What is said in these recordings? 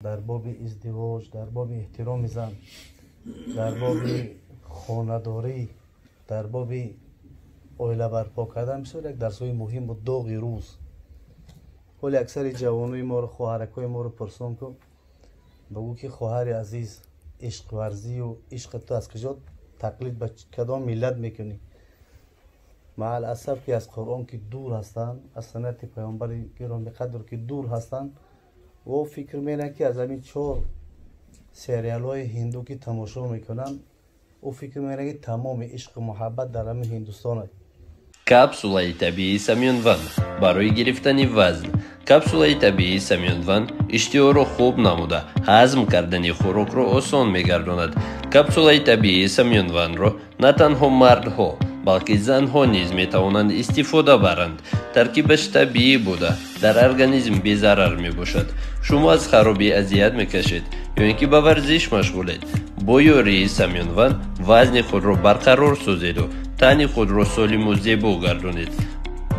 در باب ازدواج، در باب احترام زن، در باب خانه‌داری، در باب oila برپا کردن بسیار یک درس‌های مهم و داغی روز. ولی اکثر جوانای ما رو، خواهرکای ما رو پرسان کن بگو که خواهر عزیز، عشق ورزی و عشق تو از کجا تقلید به کدام ملت میکنی؟ مع الاسف که از قرآن که دور هستن، از سنت پیامبر گرامی قدر که دور هستن و فکر میکنن که از همین 4 سریال های هندو که تماشا میکنن و فکر میکنن که تمام عشق و محبت در همین هندوستان است. کپسولای طبیعی سمیونوان برای گرفتن وزن. کپسولای طبیعی سمیونوان اشتها را خوب نموده هضم کردن خوراک را آسان میگرداند. کپسولای طبیعی سمیونوان را نه تنها مردها بلکه زنها نیز میتوانند استفاده برند. ترکیبش طبیعی بوده در ارگانیسم بی ضرر می باشد. شما از خرابی اذیت میکشید یا اینکه به ورزش مشغولید، با یاری سمیونوان وزن خود را برقرار سازید و تن خود را سالم و زیبا گردانید.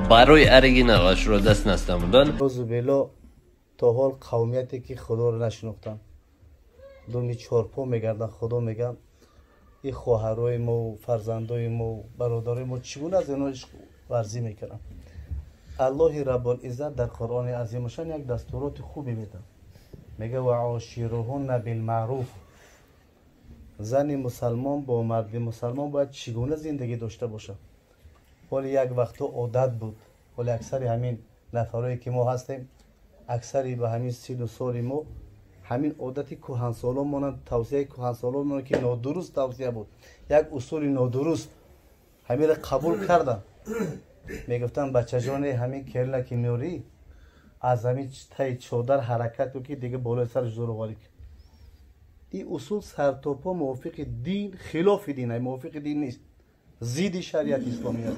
برای ارگینالش را دست نستمودن روزبیلا تا حال قومیتی که خدا رو نشناختن دومی چارپا میگردن. خدا میگم این خواهرای ما و فرزندای ما و برادرای ما چگونه از اینا عشق ورزی میکنن؟ الله رب العزت در قرآن عظیمشان یک دستورات خوبی میده، میگه و عاشرهن بالمعروف. زن مسلمان با مرد مسلمان باید چگونه زندگی داشته باشه؟ ولی یک وقتا عادت بود، ولی اکثر همین نفرایی که ما هستیم، اکثری به همین سن و سال ما همین عادتی کهنسالان مانند توصیه کهنسالان مانند که نادرست توصیه بود، یک اصول نادرست همین را قبول کردن. میگفتن بچه جان همین کرله که میاری از همین تای چادر حرکت رو که دیگه بالای سر زور غالی کن. این اصول سر تا پا موافق دین، خلاف دین است، موافق دین نیست، ضد شریعت اسلامی است.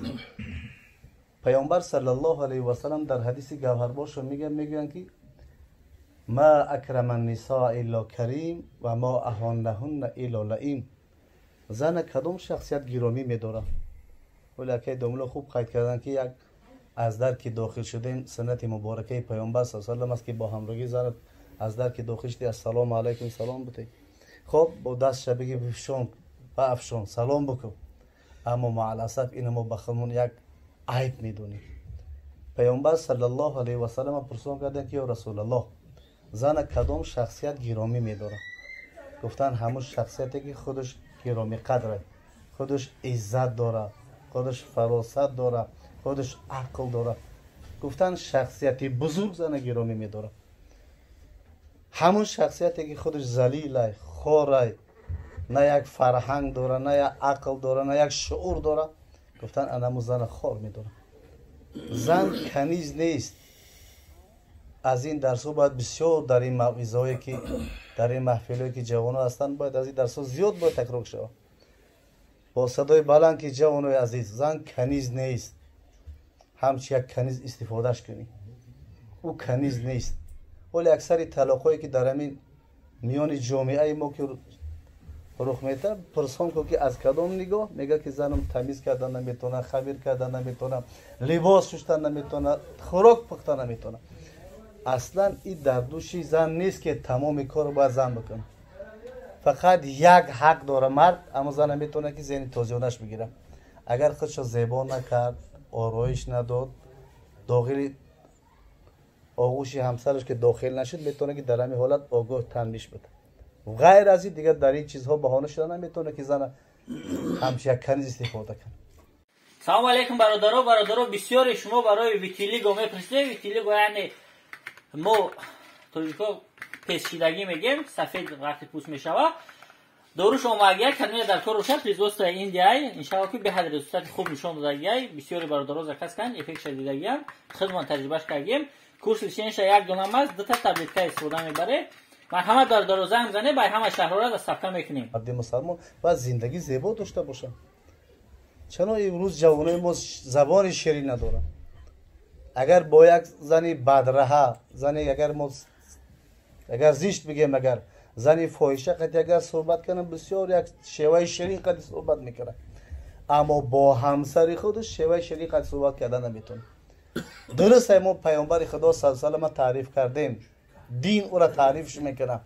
پیامبر صلی الله علیه و سلم در حدیث گوهرباش میگن که ما اکرم النساء الا کریم و ما اهانهن الا لئیم. زن کدام شخصیت گرامی میداره؟ ولی که دوملا خوب قید کردن که یک از در که داخل شدیم سنت مبارکه پیامبر صلی الله علیه و سلم است که با همراهی زن از در که داخل شدی السلام علیکم سلام بده. خب با دست بگی بفشون با افشون سلام بکن، اما مع الاسف این ما بخمون یک عیب میدونیم. پیامبر صلی الله علیه و سلم پرسان کردن که یا رسول الله زن کدام شخصیت گرامی میداره؟ گفتن همون شخصیتی که خودش گرامی قدره، خودش عزت داره، خودش فراست داره، خودش عقل داره. گفتن شخصیتی بزرگ زن گرامی میداره. همون شخصیتی که خودش ذلیله، خوره، نه یک فرهنگ داره، نه یک عقل داره، نه یک شعور داره، گفتن انمو زن خور میداره. زن کنیز نیست. از این درس‌ها باید بسیار در این موعظه‌هایی که در این محفل‌هایی که جوان‌ها هستند باید از این درس‌ها زیاد باید تکرار شود با صدای بلند که جوانای عزیز زن کنیز نیست. همچی یک کنیز استفادهش کنی، او کنیز نیست. ولی اکثر طلاق‌هایی که در همین میان جامعه ما که رخ میده پرسان کو که از کدام نگاه؟ میگه که زنم تمیز کردن نمیتونه، خمیر کردن نمیتونه، لباس شستن نمیتونه، خوراک پختن نمیتونه. اصلا این در دوشی زن نیست که تمام کار رو باید زن بکنه. فقط یک حق داره مرد، اما زن میتونه که ذهن توجیهش بگیره. اگر خودش زیبا نکرد، آرایش نداد، داخل آغوش همسرش که داخل نشد، میتونه که در همین حالت آگاه تنبیش بده. غیر از این دیگه در این چیزها بهانه شده نمیتونه که زن همچین کنیز استفاده کنه. سلام علیکم برادرو بسیار شما برای ویتیلیگو میپرسید. ویتیلیگو یعنی ما توجیکو پیچیدگی میگیم، سفید وقتی پوست میشوه. داروش اومگی کلمه در کار روشن پریزوست ایندیای انشاءالله که به حد رسالت خوب نشون دادگی بسیاری برادرو زکاس کن افکت دیدگی هم خدمت تجربهش کردیم. کورس لشینش یک دونه است، دو تا تبلیغ استفاده میبره. مرحمت برادرو زنگ زنه برای همه شهرها را ثبت میکنیم. مرد مسلمان باید زندگی زیبا داشته باشه. چرا امروز جوانای ما زبان شیرین ندارن؟ اگر با یک زنی بدرها، زنی اگر زشت بگیم، اگر زنی فاحشه قد اگر صحبت کنم بسیار یک شیوه شیرین قد صحبت میکنه، اما با همسر خودش شیوه شیرین قد صحبت کردن نمیتونه. درسته ما پیامبر خدا صلی الله علیه و سلم تعریف کردیم دین او را تعریفش میکنه،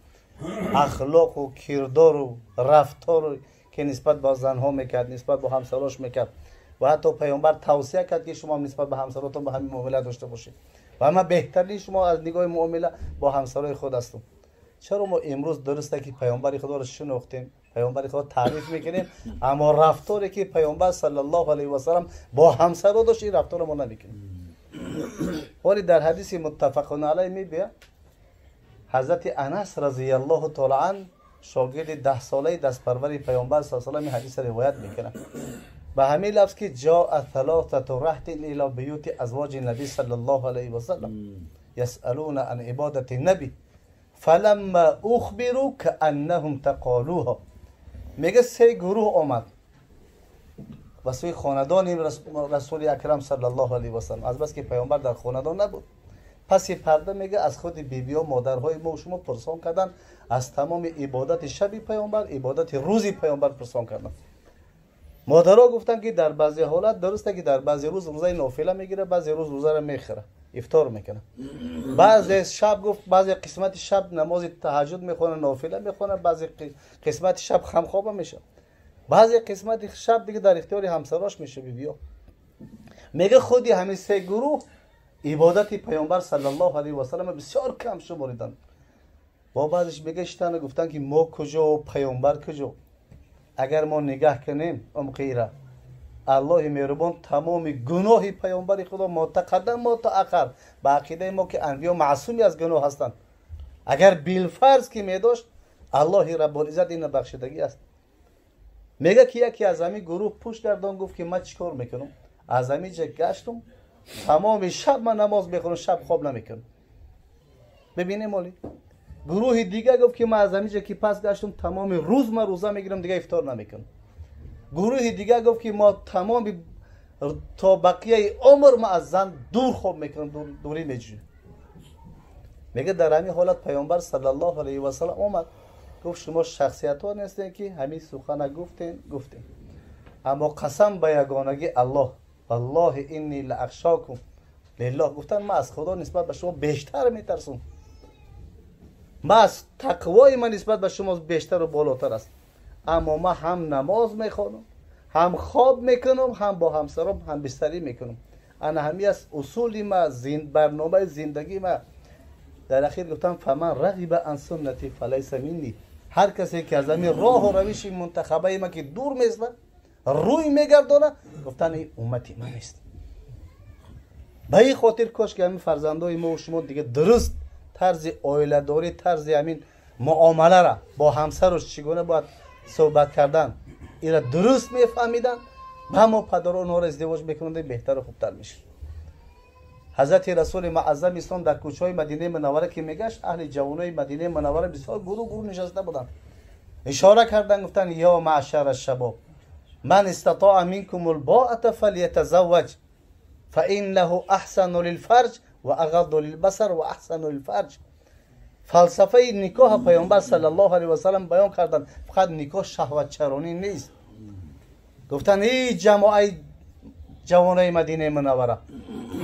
اخلاق و کردار و رفتار که نسبت به زنها میکرد، نسبت به همسراش میکرد و حتی پیامبر توصیه کرد که شما نسبت به همسراتون به همین معامله داشته باشید و اما بهترین شما از نگاه معامله با همسرای خود هستیم. چرا ما امروز درسته که پیامبر خدا را شناختیم، پیامبر خدا تعریف میکنیم، اما رفتاری که پیامبر صلی الله علیه و سلم با همسرا داشت این رفتار ما نمیکنیم. ولی در حدیث متفق علیه میبینیم حضرت انس رضی الله تعالی عنه شاگرد 10 ساله دست پروری پیامبر صلی الله علیه و حدیث روایت میکنه به همین لفظ که جاء ثلاثه رهط الى بیوت ازواج النبی صلی الله علیه و سلم یسالون عن عبادت النبی فلما اخبروا كانهم تقالوها. میگه 3 گروه آمد و سوی خاندان رسول اکرم صلی الله علیه و سلم، از بس که پیامبر در خاندان نبود، پس یه پرده میگه از خود بیبی ها مادرهای ما و شما پرسان کردن از تمام عبادت شب پیامبر، عبادت روز پیامبر پرسان کردن. مادرها گفتن که در بعضی حالت درسته که در بعضی روز روزه نافله میگیره، بعضی روز روزه را میخره، افطار میکنه. بعضی شب گفت بعضی قسمت شب نماز تهجد میخونه، نافله میخونه، بعضی قسمت شب خمخوابه میشه، بعضی قسمت شب دیگه در اختیار همسراش میشه بیبی‌ها. میگه خودی همین 3 گروه عبادت پیامبر صلی الله علیه و سلم بسیار کم شماریدن. با بعضش میگشتن گفتن که ما کجا و پیامبر کجا؟ اگر ما نگاه کنیم غیره الله مهربان تمام گناه پیامبر خدا ما تقدم ما تاخر با عقیده ما که انبیا معصومی از گناه هستند، اگر بالفرض که میداشت الله رب العزت این بخشیدگی است. میگه که یکی از همین گروه پشت گردان گفت که من چیکار میکنم؟ از همین جا گشتم تمام شب من نماز میخونم، شب خواب نمیکنم. ببینیم مولی. گروه دیگه گفت که من از همین جا که پس گشتم تمام روز من روزه میگیرم دیگه افطار نمیکنم. گروه دیگه گفت که ما تمام تا بقیه عمر ما از زن دور خواب میکنم، دوری میجویم. میگه در همین حالت پیامبر صلی الله علیه و سلم اومد گفت شما شخصیت ها نیستین که همین سخن گفتین، اما قسم به یگانگی الله والله انی لاخشاکم لله، گفتن من از خدا نسبت به شما بیشتر میترسم، من از تقوای من نسبت به شما بیشتر و بالاتر است، اما من هم نماز میخوانم، هم خواب میکنم، هم با همسرم هم بستری میکنم. انا همی از اصول ما، برنامه زندگی ما. در اخیر گفتم فمن رغب عن سنتی فلیس منی، هر کسی که از همین راه و روش منتخبه ما که دور میزنه روی میگردونه، گفتن این امتی من نیست. به این خاطر کاش که همین فرزندای ما و شما دیگه درست طرز عائله داری، طرز همین معامله را با همسرش چگونه باید صحبت کردن این را درست میفهمیدن، ما پدر و نور ازدواج میکنند بهتر و خوبتر میشه. حضرت رسول معظم اسلام در کوچه‌های مدینه منوره که میگشت، اهل جوانای مدینه منوره بسیار گروه نشسته بودند، اشاره کردن گفتن یا معشر الشباب من استطاع منکم الباءة فلیتزوج فانه احسن للفرج و اغض للبصر و احسن للفرج. فلسفه نکاح پیامبر صلی الله علیه و سلم بیان کردن فقط نکاح شهوت چرانی نیست. گفتن ای جماعت جوانای مدینه منوره،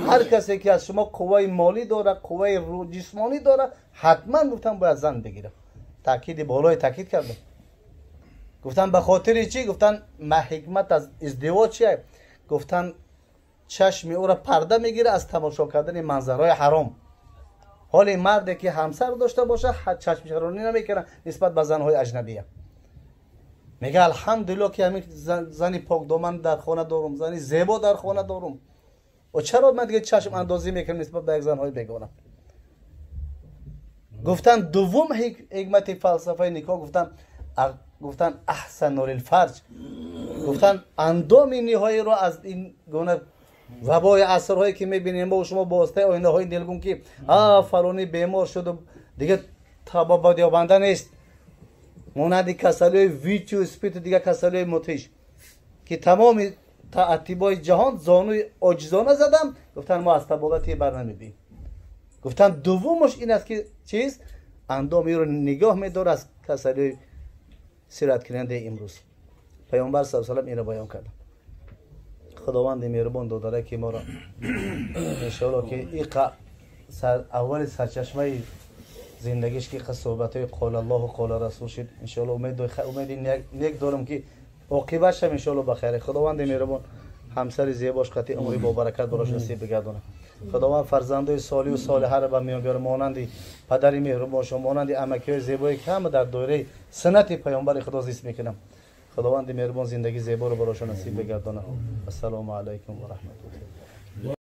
هر کسی که از شما قوه مالی داره، قوه جسمانی داره، حتما گفتن باید زن بگیره. تاکید بالای تاکید کردن. گفتن به خاطر چی؟ گفتن ما حکمت از ازدواج چیه؟ گفتن چشم او را پرده میگیره از تماشا کردن منظرهای حرام. حالی مردی که همسر داشته باشه چشم چرانی نمیکنه نسبت به زنهای اجنبیه. میگه الحمدلله که همین زنی پاک دامن در خانه دارم، زنی زیبا در خانه دارم، و چرا من دیگه چشم اندازی میکنم نسبت به یک زنهای بیگانه؟ گفتن دوم حکمت فلسفه نکاح گفتن احسن للفرج، گفتن اندام نهایی را از این گونه وبای عصرهایی که میبینیم ما و شما باسته آینه های دلگون که فلانی بیمار شد و دیگه تبا دیابنده نیست، مانند کسلی ویچ و اسپیت دیگه کسلی متیش که تمام تعتیبای جهان زانوی عاجزانه زدم، گفتن ما از تبابتی بر نمیدیم. گفتن دومش این است که چیز اندامی رو نگاه میداره از کسلی سیرت کننده امروز. پیامبر صلی الله علیه و آله این رو بیان کرد. خداوند مهربان داداره که ما را ان شاء الله که این اول سرچشمه زندگیش که صحبت های قال الله و قال رسول شد. ان شاء الله امید نیک دارم که عاقبتش هم ان شاء الله بخیر. خداوند مهربان همسر زیباش قطعی عمری با برکت براش نصیب بگردونه. خداوند فرزندای صالح و صالحه را به میان بیاره، مانند پدر مهربان شما، مانند عمکی‌های زیبایی که همه در دایره سنت پیامبر خدا زیست میکنم. خداوند مهربان زندگی زیبا رو براش نصیب بگردونه. السلام علیکم و رحمت الله.